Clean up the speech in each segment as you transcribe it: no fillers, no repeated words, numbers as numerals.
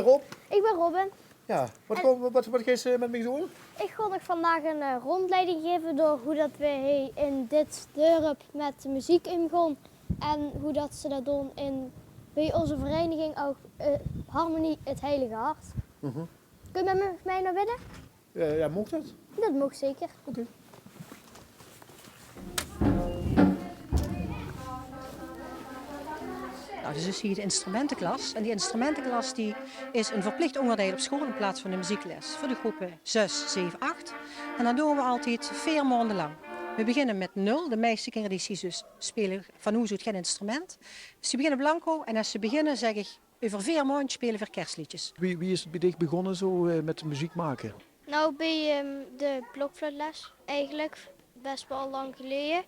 ben Rob. Ik ben Robin. Ja, wat ga je met me doen? Ik ga nog vandaag een rondleiding geven door hoe dat we in dit dorp met de muziek omgaan. En hoe dat ze dat doen bij onze vereniging ook Harmonie het Heilige Hart. Kun je met mij naar binnen? Ja, mocht dat? Dat mag zeker. Oké. Nou, dus is hier de instrumentenklas. En die instrumentenklas die is een verplicht onderdeel op school in plaats van de muziekles. Voor de groepen 6, 7, 8. En dan doen we altijd 4 maanden lang. We beginnen met 0. De meeste kinderen die dus spelen van hoe geen instrument. Dus die beginnen blanco en als ze beginnen zeg ik over 4 maanden spelen we kerstliedjes. Wie is bij dich begonnen zo met muziek maken? Nou, bij de blokfluitles eigenlijk best wel lang geleden.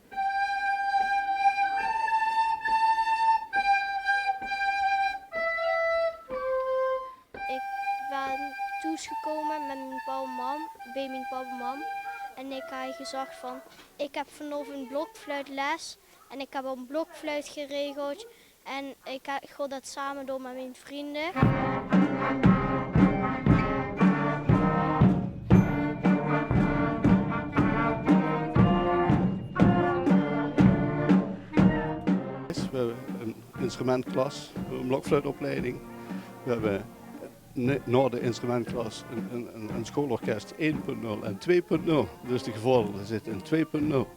Ik ben thuisgekomen met mijn pa en mam, bij mijn pa en mam. En ik heb gezegd van, ik heb vanavond een blokfluitles en ik heb een blokfluit geregeld. En ik ga dat samen doen met mijn vrienden. We hebben een instrumentklas, een blokfluitopleiding. We hebben na de instrumentklas een schoolorkest 1.0 en 2.0. Dus de gevorderden zitten in 2.0.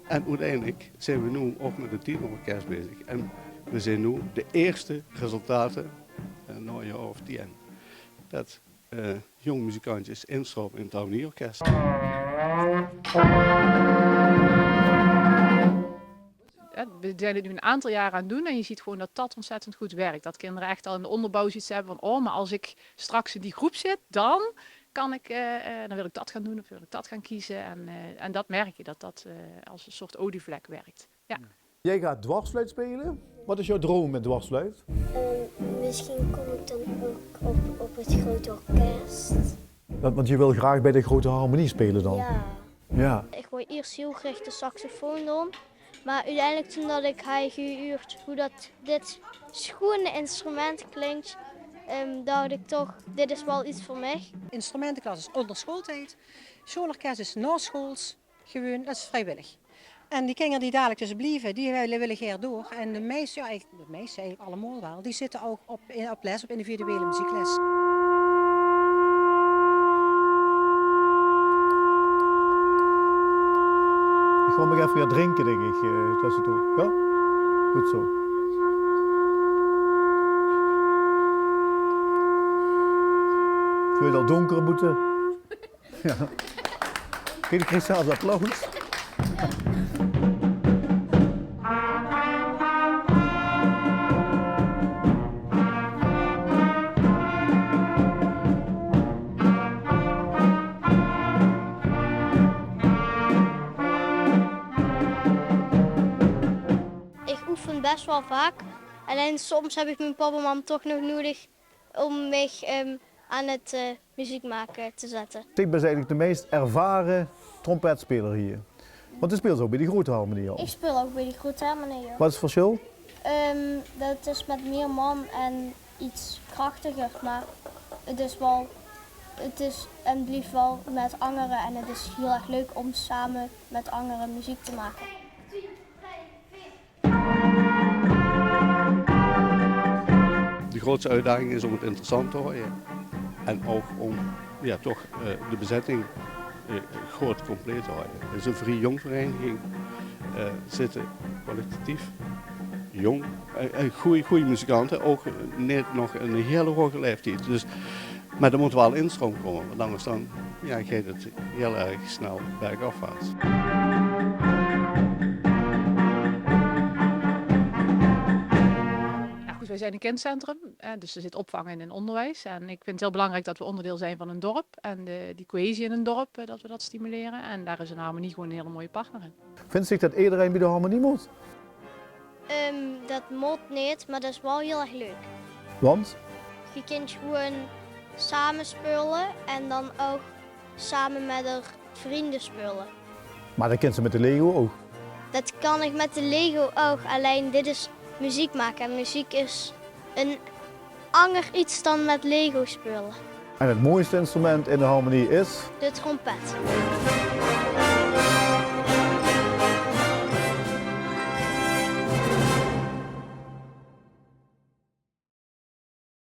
En uiteindelijk zijn we nu ook met het tienerorkest bezig. En we zien nu de eerste resultaten, na een jaar of 10, dat jonge muzikantjes instromen in het harmonieorkest. We zijn het nu een aantal jaar aan het doen en je ziet gewoon dat dat ontzettend goed werkt. Dat kinderen echt al in de onderbouw zoiets hebben van, oh, maar als ik straks in die groep zit, dan kan ik, dan wil ik dat gaan doen of wil ik dat gaan kiezen. En dat merk je, dat als een soort olievlek werkt. Ja. Jij gaat dwarsfluit spelen. Wat is jouw droom met dwarsfluit? Misschien kom ik dan ook op het grote orkest. Want je wil graag bij de grote harmonie spelen dan? Ja. Ja. Ik wou eerst heel graag de saxofoon doen. Maar uiteindelijk toen dat ik heb gehuurd hoe dat dit schoene instrument klinkt, dacht ik toch, dit is wel iets voor mij. Instrumentenklas is onder schooltijd. Schoolorkest is na schools, gewoon, dat is vrijwillig. En die kinderen die dadelijk dus blijven, die willen graag door. En de meesten, ja, eigenlijk allemaal wel, die zitten ook op les, op individuele muziekles. Ik ga nog even weer drinken, denk ik, tussendoor. Ja? Goed zo. Zul je het al donker moeten? Ja. Kijk, ik kreeg zelfs applaus. Best wel vaak. Alleen soms heb ik mijn papa en mam toch nog nodig om mij aan het muziek maken te zetten. Ik ben eigenlijk de meest ervaren trompetspeler hier. Want je speelt ook bij die grote harmonie al. Ik speel ook bij die grote harmonie. Wat is het verschil? Dat is met meer man en iets krachtiger, maar het is en blijft wel met anderen en het is heel erg leuk om samen met anderen muziek te maken. De grootste uitdaging is om het interessant te houden en ook om toch de bezetting groot compleet te houden. Het is een vrij jong vereniging, zitten kwalitatief jong, goede muzikanten, ook net nog een hele hoge leeftijd. Dus, maar er moet wel instroom komen, want anders dan gaat het heel erg snel bergafwaarts. Wij zijn een kindcentrum, dus er zit opvang in onderwijs. En ik vind het heel belangrijk dat we onderdeel zijn van een dorp. En die cohesie in een dorp, dat we dat stimuleren. En daar is een harmonie gewoon een hele mooie partner in. Vindt zich dat iedereen bij de harmonie moet? Dat moet niet, maar dat is wel heel erg leuk. Want? Je kunt gewoon samen spelen en dan ook samen met haar vrienden spelen. Maar dat kent ze met de Lego ook. Dat kan ik met de Lego ook, alleen dit is muziek maken. En muziek is ander iets dan met Lego spullen. En het mooiste instrument in de harmonie is? De trompet.